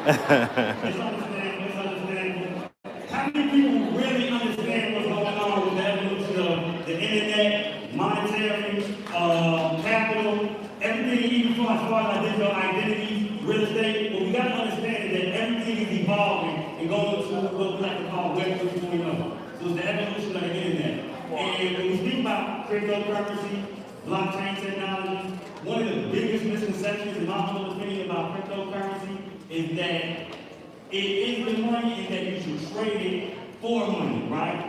Misunderstand. How many people really understand what's going on with the evolution of the internet, monetary, capital, everything, even as far as digital identity, real estate? What we got to understand is that everything is evolving and going to what we like to call Web 3.0. So it's the evolution of the internet. And when we speak about cryptocurrency, blockchain technology, one of the biggest misconceptions in my humble opinion about cryptocurrency is that it is the money and that you should trade it for money, right?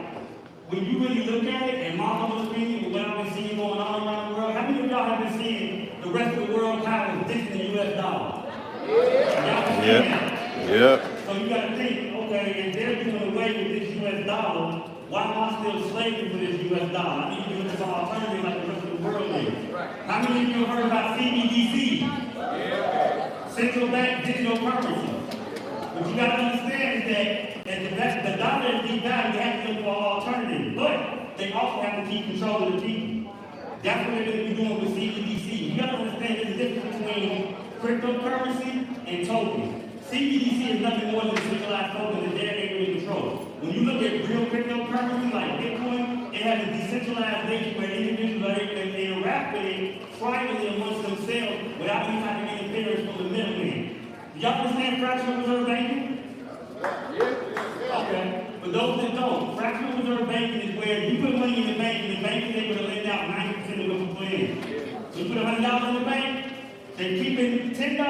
When you really look at it, in my humble opinion, with what I've been seeing going on around the world, how many of y'all have been seeing the rest of the world kind of ditching the US dollar? Yep. So you got to think, okay, if they're doing away with this US dollar, why am I still slaving for this US dollar? I need to look at some alternative like the rest of the world is. How many of you have heard about CBDC? Central bank digital currency. What you got to understand is that the dollar is devalued, you have to look for alternatives. But they also have to keep control of the people. That's what they're going to be doing with CBDC. You got to understand there's a difference between cryptocurrency and tokens. CBDC is nothing more than a centralized token that they're able to control. When you look at real cryptocurrency like Bitcoin, it has a decentralized nature where individuals are able to interact with it privately amongst themselves without any type of interference from the middleman. Do y'all understand fractional reserve banking? Okay. For those that don't, fractional reserve banking is where you put money in the bank and the bank is able to lend out 90% of what you put in. So you put $100 in the bank, they keep it $10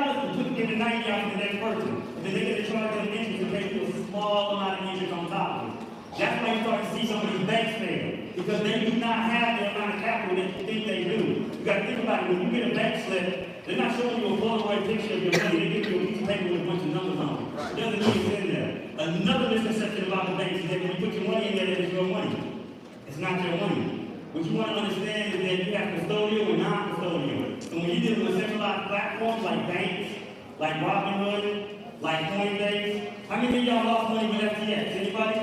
and give it $90 to the next person. And then they're going to charge them interest and pay you a small amount of interest on top of it. That's why you start to see some of these banks fail. Because they do not have the amount of capital that you think they do. You got to think about it. When you get a bank slip, they're not showing you a Polaroid picture of your money. They give you a piece of paper with a bunch of numbers on it. It doesn't mean it's in there. Another misconception about the banks is that when you put your money in there, that it's your money. It's not your money. What you want to understand is that you have custodial and non-custodial. So when you're dealing with centralized platforms like banks, like Robinhood, like Coinbase, how many of y'all lost money with FTX? Anybody?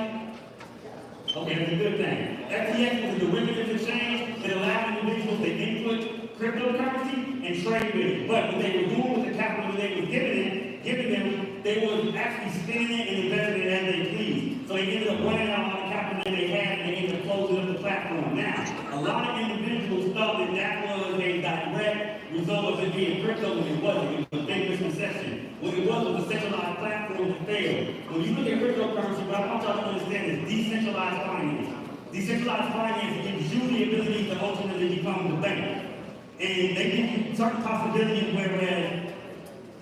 Okay, that's a good thing. FTX was a derivative exchange that allowed individuals to input cryptocurrency and trade with it. But what they were doing with the capital that they were giving them, they were actually spending it and investing it as they pleased. So they ended up running out all the capital that they had and they ended up closing up the platform. Now, a lot of individuals thought that that was a direct result of it being crypto, when it wasn't. It was a big misconception. What it was a centralized platform that failed. When you look at cryptocurrency, what I want y'all to understand is decentralized finance. Decentralized finance gives you the ability to ultimately become the bank. And they give you certain possibilities whereas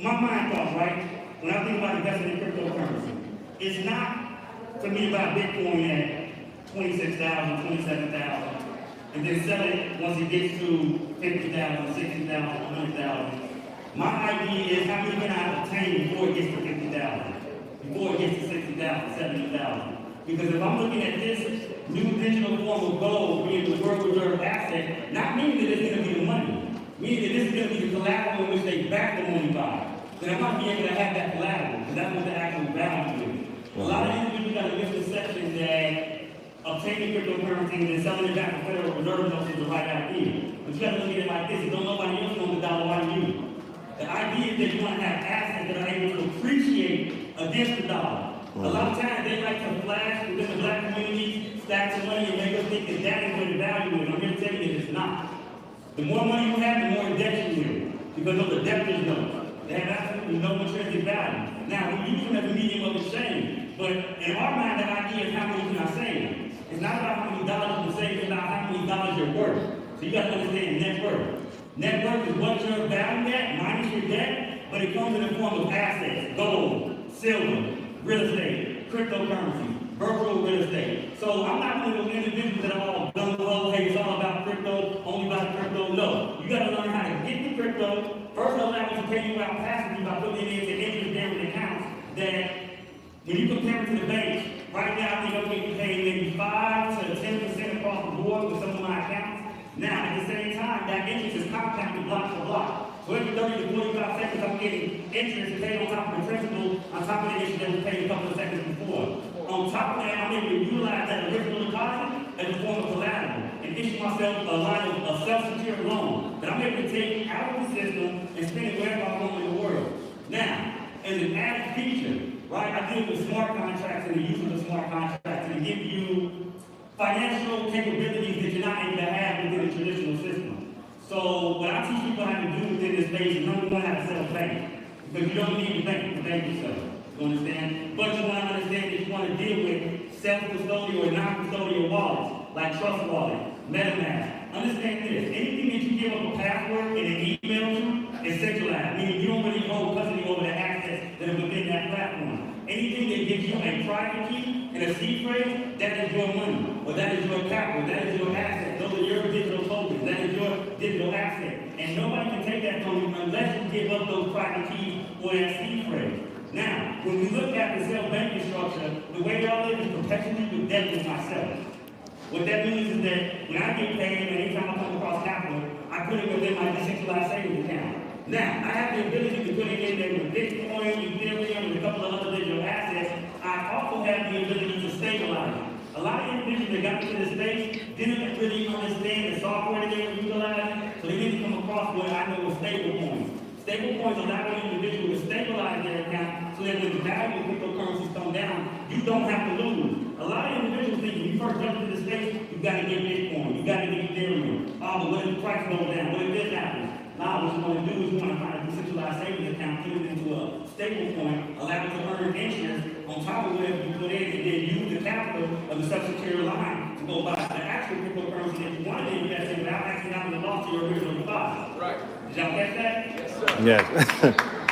my mind thoughts, right? When I think about investing in cryptocurrency, it's not for me to buy Bitcoin at 26,000, 27,000, and then sell it once it gets to 50,000, 60,000, 100,000. My idea is how many can I obtain before it gets to 50,000, before it gets to 60,000, 70,000. Because if I'm looking at this new digital form of gold being the world reserve asset, not meaning that it's going to be the money, meaning that this is going to be the collateral in which they back the money by. Then I might be able to have that collateral, because that's what the actual value is. A lot of individuals got a misconception that obtaining cryptocurrency and then selling it back to Federal Reserve notes is the right idea. But you got to look at it like this: if don't nobody else know the dollar, why do you? The idea is that you want to have assets that are able to appreciate against the dollar. A lot of times they like to flash within the black community, stacks of money, and make us think that that is where the value is. I'm here to tell you that it's not. The more money you have, the more in debt you will, because of the debtors note. They have absolutely no intrinsic value. Now, we use them as a medium of exchange, but in our mind, the idea is how many can I save? It's not about how many dollars you can save, it's about how many dollars you're worth. So you got to understand net worth. Net worth is what you're valued at minus your debt, but it comes in the form of assets: gold, silver, real estate, cryptocurrency, virtual real estate. So I'm not one of those individuals that are all done well, hey, it's all about crypto, only about crypto. No, you got to learn how to get the crypto. First, allow it to pay you out passively by putting it into interest-bearing accounts that, when you compare it to the banks, right now I think I'm getting paid maybe 5 to 10% across the board with some of my accounts. Now, at the same time, that interest is compounded block for block. So every 30 to 45 seconds, I'm getting interest paid on top of the principal, on top of the interest that was paid a couple of seconds before. On top of that, I'm able to utilize that original deposit as a form of collateral and issue myself a line of a self-secured loan that I'm able to take out of the system and spend it wherever I want in the world. Now, as an added feature, deal with smart contracts and the use of the smart contracts to give you financial capabilities that you're not able to have within the traditional system. So what I teach people how to do within this space is number one, how to sell bank. Because you don't need to bank yourself. You understand? But you want to understand that you want to deal with self-custodial or non-custodial wallets, like Trust Wallet, MetaMask. Understand this, anything that you give up a password and an email to is centralized, meaning you don't really hold custody over the assets that are within that platform. Anything that gives you a private key and a seed phrase, that is your money, or that is your capital, that is your asset. Those are your digital tokens, that is your digital asset. And nobody can take that from you unless you give up those private keys or that seed phrase. Now, when we look at the self-banking structure, the way y'all live is perpetually with debt with myself. What that means is that when I get paid, and anytime I come across capital, I put it within my decentralized savings account. Now, I have the ability to put it in there with Bitcoin, Ethereum, and a couple of other digital assets. I also have the ability to stabilize it. A lot of individuals that got into this space didn't really understand the software that they were utilizing, so they didn't come across what I know as stable coins. Stable coins allow an individual to stabilize their account so that when the value of cryptocurrencies come down, you don't have to lose. A lot of individuals think when you first jump into the space, you got to get Bitcoin, you got to get Ethereum. Oh, but what if the price goes down? What if this happens? Now, what you want to do is you want to find a decentralized savings account, put it into a stable coin, allow it to earn interest on top of whatever you put in, and then use the capital of the subsecured line to go buy the actual cryptocurrency that you wanted to invest in without actually having to loss to your original deposit. Right. Did y'all catch that? Yes, sir. Yes.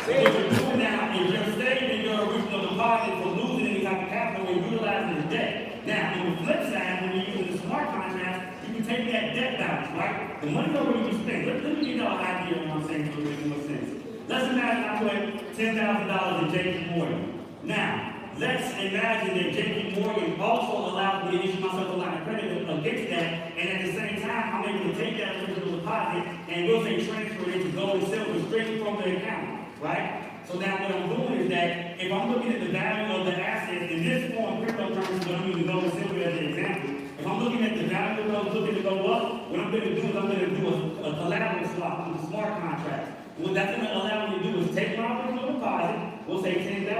So what you're doing now is you're saving your original deposit from losing any type of capital and utilizing the debt. Now, on the flip side, when you're using the smart contract, you can take that debt balance, right? The money's already been spent. Let me give y'all an idea of what I'm saying so it makes more sense. Let's imagine I put $10,000 in JP Morgan. Now, let's imagine that JP Morgan also allows me to issue myself a line of credit against that, and at the same time, I'm able to take that original deposit and we'll say transfer it to gold and silver straight from the account, right? So now what I'm doing is that if I'm looking at the value of the assets in this form, cryptocurrency, but I'm using gold and silver as an example. If I'm looking at the value of those looking to go up, what I'm going to do is I'm going to do a collateral swap with a smart contract. What that's going to allow me to do is take my original deposit, we'll say $10,000,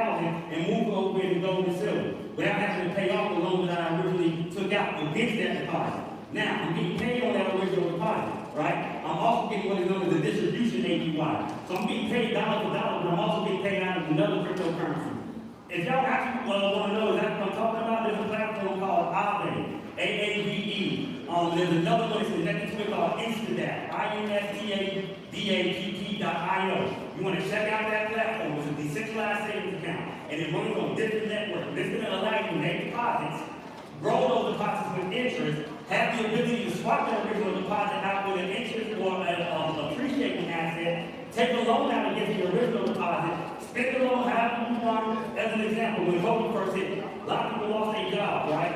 and move over into gold and silver, without having to pay off the loan that I originally took out against that deposit. Now, I'm getting paid on that original deposit, right? I'm also getting what is known as a distribution APY. So I'm getting paid dollar for dollar, but I'm also getting paid out of another cryptocurrency. If y'all actually want to know exactly what I'm talking about, there's a platform called Aave, AAVE. There's another one that's connected to it called Instadapp, INSTADAPP.io. You want to check out that platform. It's a decentralized savings account, and it runs on different networks. This is going to allow you to make deposits, grow those deposits with interest, have the ability to swap that original deposit out with an interest or an appreciating asset, take a loan out against your original deposit, spend the loan however you want. As an example, when COVID first hit, a lot of people lost their jobs, right?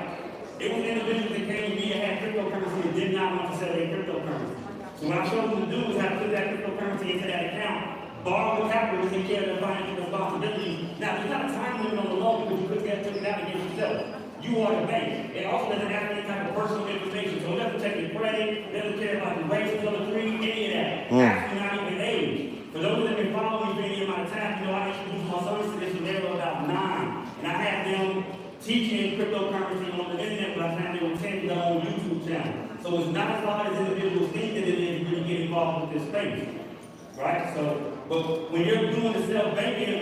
It was individuals that came to me and had cryptocurrency and did not want to sell their cryptocurrency. So what I showed them to do was how to put that cryptocurrency into that account, borrow the capital to take care of their financial responsibilities. Now, there's not a time limit on the loan because you could get took it out against yourself. You are the bank. It also doesn't have any type of personal information, so it doesn't take your credit, it doesn't care about the race, color, creed, any of that. Actually, not even age. For those that have been following me for any amount of time, you know I introduced my services to this when they were about 9. And I had them teaching cryptocurrency on the internet by the time they were 10 their own YouTube channel. So it's not as hard as individuals think that it is to really get involved with this space. Right? So, but when you're doing the self-banking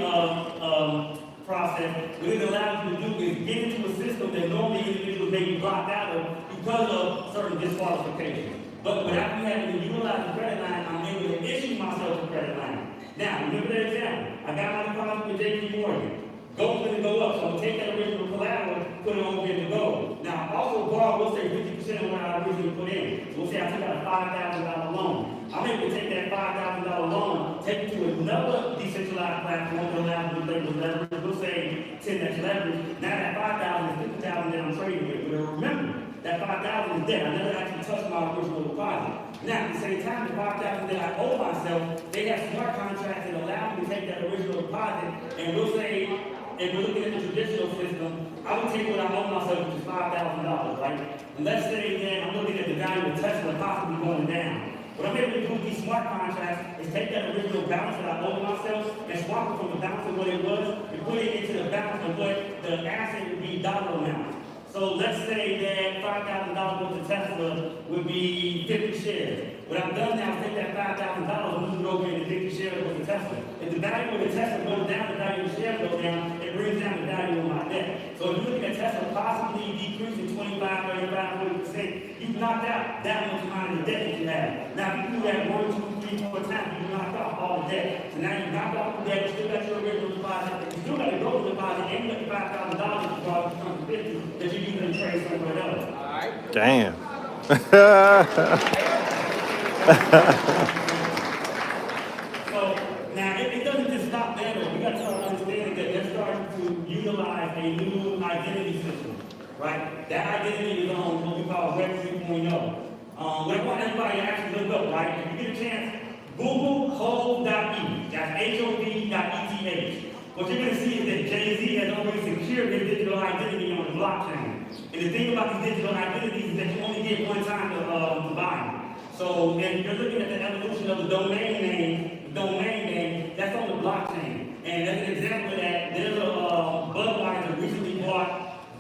process, what it allows you to do is get into a system that normally individuals may be blocked out of because of certain disqualifications. But without me having to utilize the credit line, I'm able to issue myself a credit line. Now, remember that example. I got my deposit with JP Morgan. Gold's going to go up, so I'm going to take that original collateral, put it over in the gold. Now, also borrow, we'll say 50% of what I originally put in. So we'll say I took out a $5,000 loan. I'm able to take that $5,000 loan, take it to another decentralized platform that allows me to play with leverage. We'll say 10x leverage. Now that $5,000 is $50,000 that I'm trading with. But remember, that $5,000 is dead. I never actually touched my original deposit. Now, at the same time, the $5,000 that I owe myself, they have smart contracts that allow me to take that original deposit, and we'll say, if we're looking at the traditional system, I would take what I owe myself, which is $5,000, right? And let's say that I'm looking at the value of Tesla possibly going down. What I'm able to do with these smart contracts is take that original the balance that I owe myself and swap it from the balance of what it was and put it into the balance of what the asset would be dollar amount. So let's say that $5,000 worth of Tesla would be 50 shares. What I've done now is take that $5,000 and move it over into 50 shares worth of Tesla. If the value of the Tesla goes down, the value of the share goes down, it brings down the value of my debt. So if you look at Tesla possibly decreasing 25, 35, 40%, you've knocked out that much amount of the debt that you have. Now, if you do that 1, 2, 3, 4 times, you've knocked off all the debt. So now you've knocked off the debt, you still got your original deposit, you still got your growth deposit, and you got your $5,000 that you brought from 50 that you use in trade somewhere else. All right? Damn. So now it doesn't just stop there though. We got to start understanding that they're starting to utilize a new identity system, right? That identity is on what we call Web 3.0. What I want everybody to actually look up, right? If you get a chance, Google Hove.e. That's HOV.ETH. What you're going to see is that Jay-Z has already secured his digital identity on the blockchain. And the thing about these digital identities is that you only get one time to buy them. So if you're looking at the evolution of the domain name, that's on the blockchain. And as an example of that, there's a Budweiser recently bought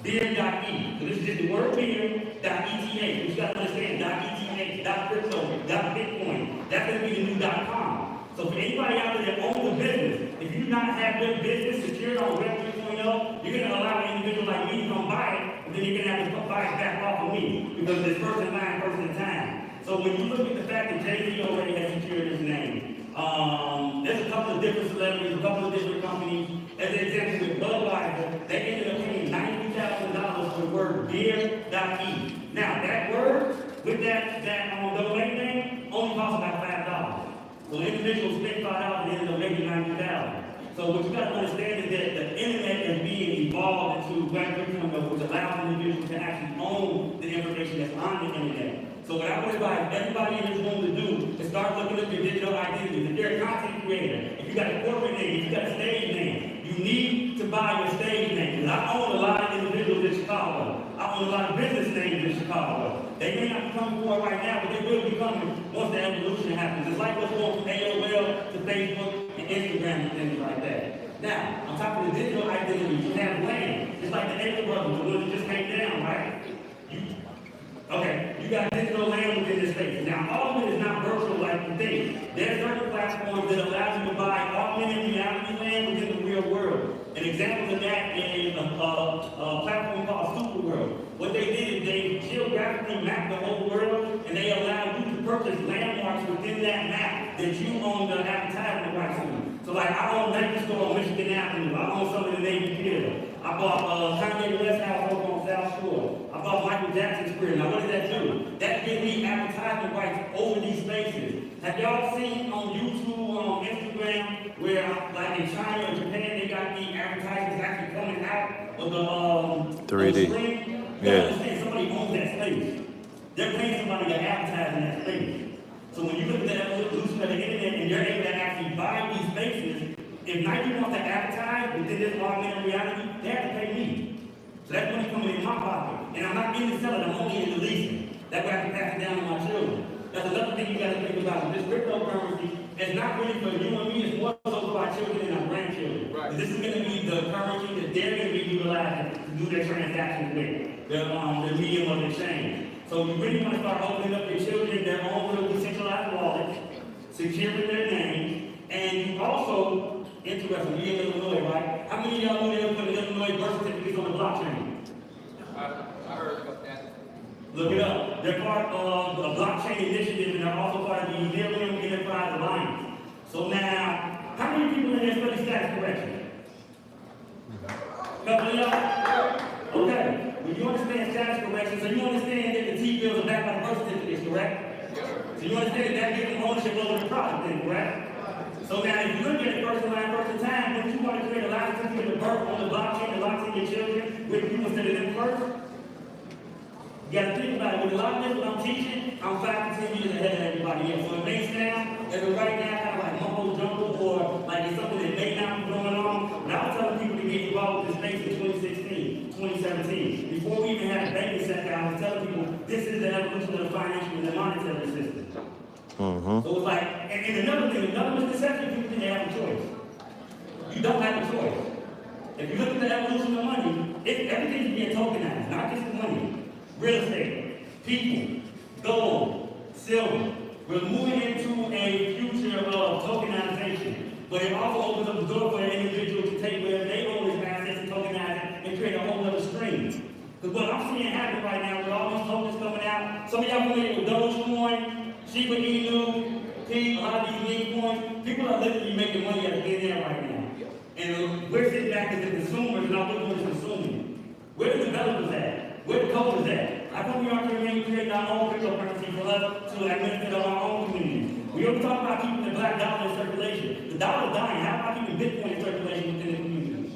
beer.e. So this is just the word beer.eth. You got to understand .eth, .crypto, .bitcoin. That's going to be the new .com. So for anybody out there that owns a business, if you do not have your business secured on Web 3.0, you're going to allow an individual like me to come buy it, and then you're going to have to buy it back off of me because it's first in line, first in time. So when you look at the fact that Jay-Z already has secured his name, there's a couple of different celebrities, a couple of different companies. As an example, with Budweiser, they ended up paying $90,000 for the word beer.e. Now, that word, with that domain name, only costs about $5. So individuals spend $5 and ended up making $90,000. So what you got to understand is that the internet is being evolved into Web 3.0, which allows individuals to actually own the information that's on the internet. So what I would advise everybody in this room to do is start looking at your digital identities. If you're a content creator, if you got a corporate name, if you got a stage name, you need to buy your stage name. Because I own a lot of individuals in Chicago. I own a lot of business names in Chicago. They may not be coming for it right now, but they will be coming once the evolution happens. It's like what's going from AOL to Facebook and Instagram and things like that. Now, on top of the digital identity, you have land. It's like the April Brothers, the ones that just came down, right? You got digital land within this space. Now, all of it is not virtual like you think. There are certain platforms that allow you to buy augmented reality land within the real world. An example of that is a platform called Superworld. What they did is they geographically mapped the whole world, and they allowed you to purchase landmarks within that map that you own the advertisement rights to. So like I own Nike Store on Michigan Avenue. I own some of the Navy Pier. I bought Kanye West house over on South Shore. I bought Michael Jackson's career. Now what does that do? That gives me advertisement rights over these spaces. Have y'all seen on YouTube or on Instagram where like in China or Japan they got the advertisements actually coming out of the 3D. screen? Yeah. You understand somebody owns that space. They're paying somebody to advertise in that space. So when you look at the evolution of the internet and you're able to actually buy these spaces, if Nike wants to advertise within this augmented reality, they have to pay me. So that's money coming in my pocket. And I'm not in the selling, I'm only in the leasing. That way I can pass it down to my children. That's another thing you got to think about. This cryptocurrency is not really for you and me, it's more so for our children and our grandchildren. Right. This is going to be the currency that they're going to be utilizing to do their transactions with, the medium of exchange. So you really want to start opening up your children their own little decentralized wallets, securing their names, and you also, interesting, we in Illinois, right? How many of y'all know they put Illinois birth certificates on the blockchain? I heard about that. Look it up. They're part of a blockchain initiative, and they're also part of the Millennium Enterprise Alliance. So now, how many people in here study status correction? Couple of y'all? Okay. When you understand status correction, so you understand that the T-bills are backed by the birth certificates, correct? Yes, sir. So you understand that gives them ownership over the product, then, correct? So now, if you look at it first in line, first in time, when you want to create a license certificate of birth on the blockchain that locks in your children, which you consider them first, you got to think about it. With a lot of this, what I'm teaching, I'm 5 to 10 years ahead of everybody else. So it may sound, as of right now, kind of like mumbo jumbo, or like it's something that may not be going on. But I was telling people to get involved with this space in 2016, 2017. Before we even had a banking sector, I was telling people this is the evolution of the financial and the monetary system. So it's like, and another thing, another misconception don't have a choice. If you look at the evolution of money, everything's being tokenized, not just the money. Real estate, people, gold, silver. We're moving into a future of tokenization, but it also opens up the door for an individual to take where they own his assets and tokenize it and create a whole other stream. Because what I'm seeing happen right now with all these tokens coming out, some of y'all familiar with Dogecoin, Shiba Inu, a lot of these meme coins, people are literally making money out of thin air right now. And we're sitting back as the consumers and all we're doing is consuming. Where the developers at? Where the coders at? How come we aren't creating our own cryptocurrency for us to administer our own community? We always talk about keeping the black dollar in circulation. The dollar's dying. How about keeping Bitcoin in circulation within the community?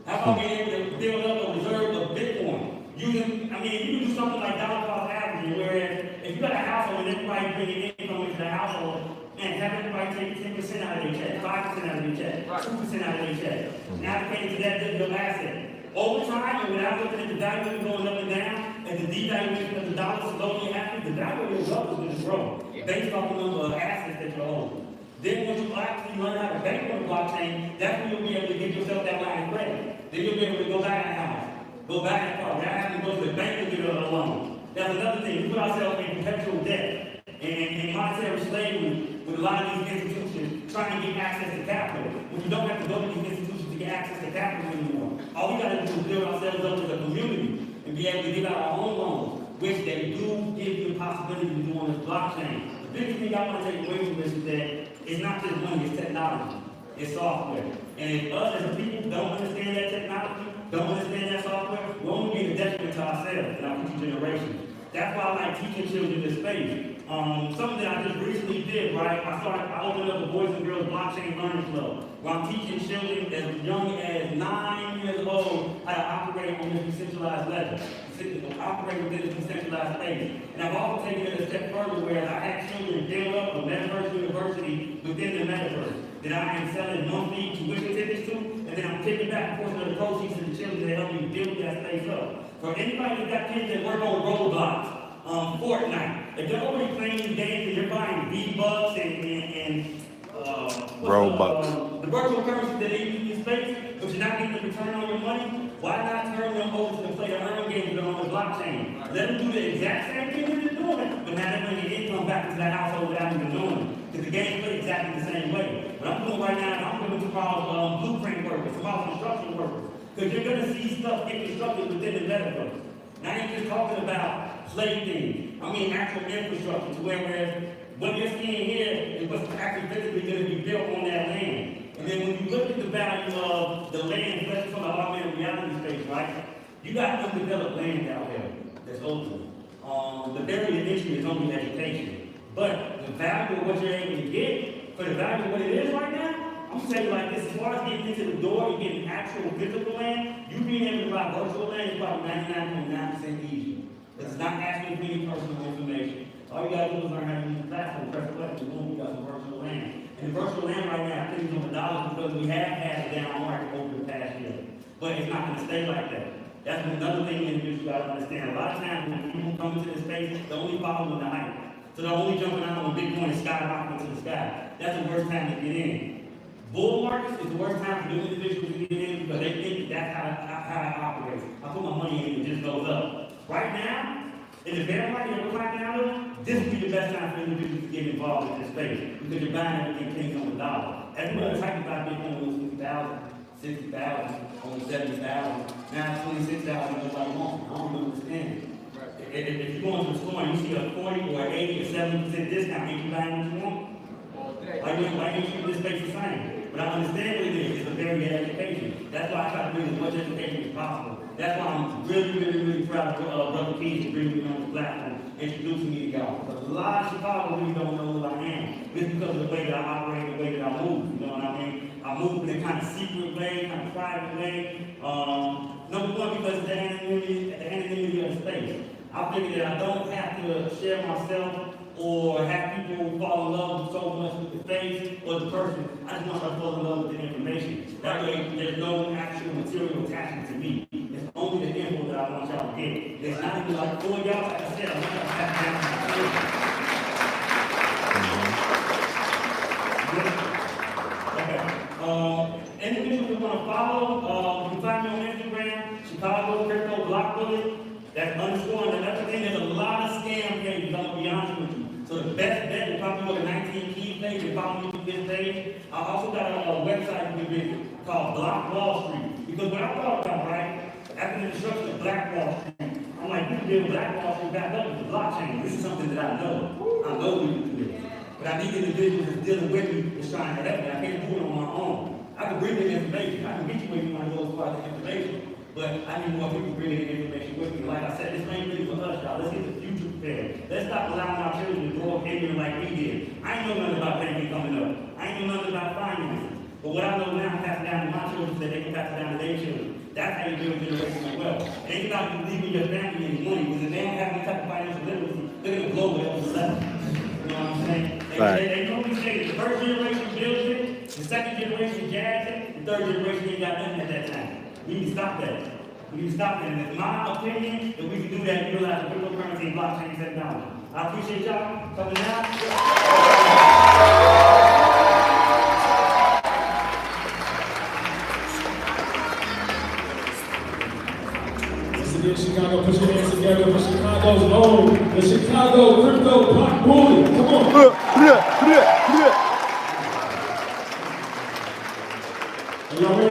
How about being able to build up a reserve of Bitcoin? You can do something like dollar cost averaging, whereas if you got a household and everybody bringing income into the household, man, have everybody take 10% out of their check, 5% out of their check, 2% out of their check. Now they're paying to that digital asset. Over time, and without looking at the value going up and down, as the devaluation of the dollar slowly happens, the value of your wealth is going to grow based off the number of assets that you're holding. Then once you actually learn how to bank on the blockchain, that's when you'll be able to get yourself that line of credit. Then you'll be able to go back in the house, go back in the car, without having to go to the bank to get a loan. That's another thing. We put ourselves in perpetual debt and monetary slavery with a lot of these institutions trying to get access to capital. When you don't have to go to these institutions to get access to capital anymore. All we got to do is build ourselves up as a community and be able to give out our own loans, which they do give you the possibility to do on this blockchain. The biggest thing I want to take away from this is that it's not just money, it's technology. It's software. And if us as a people don't understand that technology, don't understand that software, we're only being a detriment to ourselves and our future generations. That's why I like teaching children this space. Something that I just recently did, right? I opened up the Boys and Girls Blockchain Learning Club, where I'm teaching children as young as 9 years old how to operate on this decentralized ledger, operate within this decentralized space. And I've also taken it a step further, where I have children build up a metaverse university within the metaverse that I am selling monthly tuition tickets to, and then I'm taking back a portion of the proceeds to the children to help me build that space up. For anybody that got kids that work on Roblox, Fortnite, if they're already playing these games and you're buying V-Bucks and Robux. The virtual currency that they use in this space, but you're not getting the return on your money, why not turn them over to the play the earn games that are on the blockchain? Let them do the exact same thing that they're doing, but now they're bringing income back into that household without even knowing it. Because the game's played exactly the same way. What I'm doing right now, I'm doing tomorrow's blueprint workers, tomorrow's construction workers. Because you're going to see stuff get constructed within the metaverse. Now you're just talking about play things. I mean actual infrastructure to whereas what you're seeing here is what's actually physically going to be built on that land. And then when you look at the value of the land, especially from the augmented reality space, right? You got undeveloped land out there that's open. The barrier to entry is only education. But the value of what you're able to get, for the value of what it is right now, I'm gonna tell you like this, as far as getting into the door and getting actual physical land, you being able to buy virtual land is probably 99.9% easier. Because it's not asking for any personal information. All you gotta do is learn how to use the platform, press the button, boom, you got some virtual land. And the virtual land right now, I think it's over dollars because we have had a down market over the past year. But it's not gonna stay like that. That's another thing individuals gotta understand. A lot of times when people come into this space, they're only following the hype. So they're only jumping out when Bitcoin is skyrocketing to the sky. That's the worst time to get in. Bull markets is the worst time for new individuals to get in because they think that's how it operates. I put my money in and it just goes up. Right now, in the bear market that we're cracking out of, this would be the best time for individuals to get involved in this space because you're buying everything pennies on the dollar. Everyone was hyped about Bitcoin was 50,000, 60,000, almost 70,000. Now it's 26,000, nobody wants it. I don't understand. If you go into the store and you see a 40 or 80 or 70% discount, ain't you buying what you want? Why do you keep this space the same? But I understand what it is. It's a very good education. That's why I try to bring as much education as possible. That's why I'm really proud of Brother Keith for bringing me on the platform, introducing me to y'all. Because a lot of Chicago really don't know who I am. It's because of the way that I operate, the way that I move. You know what I mean? I move in a kind of secret way, kind of private way. Number one, because of the anonymity of the space. I figure that I don't have to share myself or have people fall in love so much with the face or the person. I just want them to fall in love with the information. That way, there's no actual material attachment to me. It's only the info that I want y'all to get. It's not even like, oh, y'all, like I said, I want y'all to pass down my okay. Individual want to follow, you can find me on Instagram, Chicago Crypto Block Bullet. That's underscore and another thing. There's a lot of scam pages. I'm gonna be honest with you. So the best bet will probably go to 19 Key page and follow me through this page. I also got a website you can visit called Block Wall Street. Because what I thought about, right, after the destruction of Black Wall Street, I'm like, we can build Black Wall Street back up with the blockchain. This is something that I know. I know we can do this. But I need individuals that's dealing with me that's trying to help me. I can't do it on my own. I can bring the information. I can get you where you want to go as far as the information. But I need more people bringing the information with me. Like I said, this ain't really for us, y'all. Let's get the future prepared. Let's stop allowing our children to grow up ignorant like we did. I ain't know nothing about banking coming up. I ain't know nothing about finances. But what I know now, passing down to my children so that they can pass it down to their children. That's how you build generational wealth. It ain't about you leaving your family any money, because if they don't have any type of financial literacy, they're going to blow it up to 11. You know what I'm saying? They normally say the first generation builds it, the second generation jazz it, the third generation ain't got nothing at that time. We need to stop that. We need to stop that. And it's my opinion that we can do that utilize the cryptocurrency and blockchain technology. I appreciate y'all coming out. Once again, Chicago, put your hands together for Chicago's own, the Chicago Crypto Block Bully. Come on. Are y'all ready?